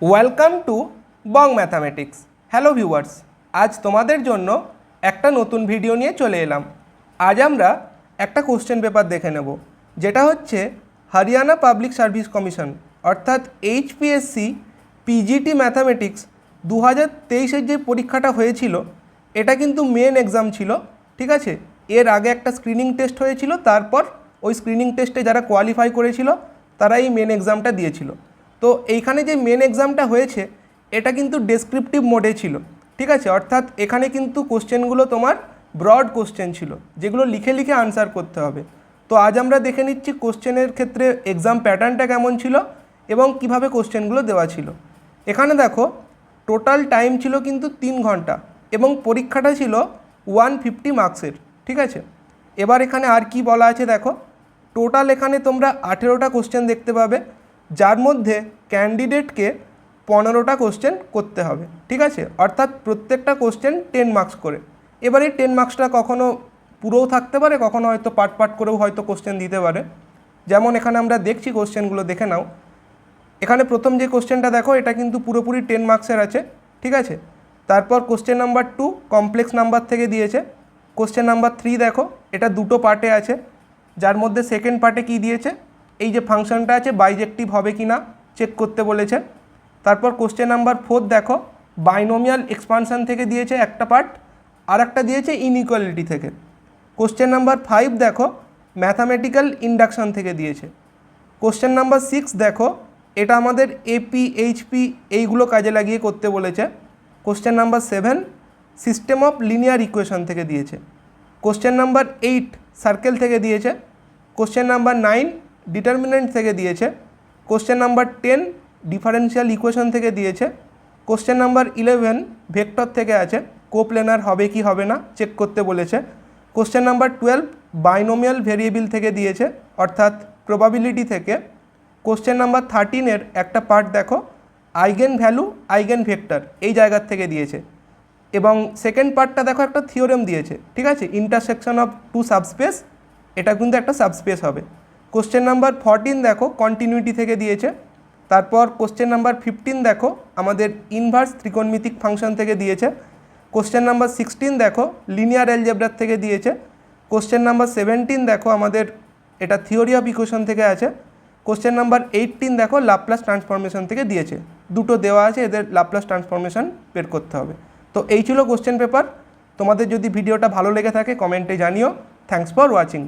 Welcome to Bong mathematics. Hello viewers, আজ তোমাদের জন্য একটা নতুন ভিডিও নিয়ে চলে এলাম। আজ আমরা একটা কোশ্চেন পেপার দেখে নেব, যেটা হচ্ছে হরিয়ানা পাবলিক সার্ভিস কমিশন অর্থাৎ এইচপিএসসি পিজিটি ম্যাথামেটিক্স 2023-এর যে পরীক্ষাটা হয়েছিল, এটা কিন্তু মেন এক্সাম ছিল। ঠিক আছে, এর আগে একটা স্ক্রিনিং টেস্ট হয়েছিল, তারপর ওই স্ক্রিনিং টেস্টে যারা কোয়ালিফাই করেছিল তারা এই মেন এক্সামটা দিয়েছিল। তো এইখানে যে মেন এক্সামটা হয়েছে এটা কিন্তু ডেসক্রিপটিভ মোডে ছিল। ঠিক আছে, অর্থাৎ এখানে কিন্তু কোশ্চেনগুলো তোমার ব্রড কোশ্চেন ছিল, যেগুলো লিখে লিখে আনসার করতে হবে। তো আজ আমরা দেখে নিচ্ছি কোশ্চেনের ক্ষেত্রে এক্সাম প্যাটার্নটা কেমন ছিল এবং কিভাবে কোশ্চেনগুলো দেওয়া ছিল। এখানে দেখো, টোটাল টাইম ছিল কিন্তু 3 ঘন্টা এবং পরীক্ষাটা ছিল 150 মার্কসের। ঠিক আছে, এবার এখানে আর কি বলা আছে দেখো, টোটাল এখানে তোমরা 18টা কোশ্চেন দেখতে পাবে, যার মধ্যে ক্যান্ডিডেটকে 15টা কোশ্চেন করতে হবে। ঠিক আছে, অর্থাৎ প্রত্যেকটা কোশ্চেন 10 মার্কস করে। এবারে 10 মার্কসটা কখনো পুরোও থাকতে পারে, কখনো হয়তো পার্ট পার্ট করেও হয়তো কোশ্চেন দিতে পারে। যেমন এখানে আমরা দেখছি, কোশ্চেনগুলো দেখে নাও। এখানে প্রথম যে কোশ্চেনটা দেখো, এটা কিন্তু পুরোপুরি 10 মার্কসের আছে। ঠিক আছে, তারপর কোশ্চেন নাম্বার 2 কমপ্লেক্স নাম্বার থেকে দিয়েছে। কোশ্চেন নাম্বার 3 দেখো, এটা দুটো পার্টে আছে, যার মধ্যে সেকেন্ড পার্টে কি দিয়েছে, এই যে ফাংশনটা আছে বাইজেক্টিভ হবে কি না চেক করতে বলেছে। তারপর কোশ্চেন নাম্বার 4 দেখো, বাইনোমিয়াল এক্সপানশন থেকে দিয়েছে একটা পার্ট, আর একটা দিয়েছে ইনইকুয়ালিটি থেকে। কোশ্চেন নাম্বার 5 দেখো, ম্যাথামেটিক্যাল ইন্ডাকশন থেকে দিয়েছে। কোশ্চেন নাম্বার 6 দেখো, এটা আমাদের এপি এইচপি এইগুলো কাজে লাগিয়ে করতে বলেছে। Question number 7 system of linear equation থেকে দিয়েছে। কোশ্চেন নাম্বার 8 সার্কেল থেকে দিয়েছে। কোশ্চেন নাম্বার 9 ডিটারমিনেন্ট থেকে দিয়েছে। কোশ্চেন নাম্বার 10 ডিফারেন্সিয়াল ইকুয়েশন থেকে দিয়েছে। কোশ্চেন নাম্বার 11 ভেক্টর থেকে আছে, কোপ্লেনার হবে কি হবে না চেক করতে বলেছে। কোশ্চেন নাম্বার 12 বাইনোমিয়াল ভেরিয়েবল থেকে দিয়েছে, অর্থাৎ প্রবাবিলিটি থেকে। কোশ্চেন নাম্বার 13-এর একটা পার্ট দেখো, আইগেন ভ্যালু আইগেন ভেক্টর এই জায়গার থেকে দিয়েছে। এবং সেকেন্ড পার্টটা দেখো, একটা থিওরেম দিয়েছে। ঠিক আছে, ইন্টারসেকশন অফ টু সাবস্পেস, এটা কিন্তু একটা সাবস্পেস হবে। কোশ্চেন নাম্বার 14 দেখো, কন্টিনিউটি থেকে দিয়েছে। তারপর কোশ্চেন নাম্বার 15 দেখো, আমাদের ইনভার্স ত্রিকোণমিতিক ফাংশন থেকে দিয়েছে। কোশ্চেন নাম্বার 16 দেখো, লিনিয়ার অ্যালজেব্রা থেকে দিয়েছে। কোশ্চেন নাম্বার 17 দেখো, আমাদের এটা থিওরি অফ ইকুয়েশন থেকে আছে। কোশ্চেন নাম্বার 18 দেখো, লাপ্লাস ট্রান্সফরমেশন থেকে দিয়েছে। দুটো দেওয়া আছে, এদের লাপ্লাস ট্রান্সফরমেশন বের করতে হবে। তো এই ছিল কোশ্চেন পেপার। তোমাদের যদি ভিডিওটা ভালো লেগে থাকে কমেন্টে জানিও। Thanks for watching.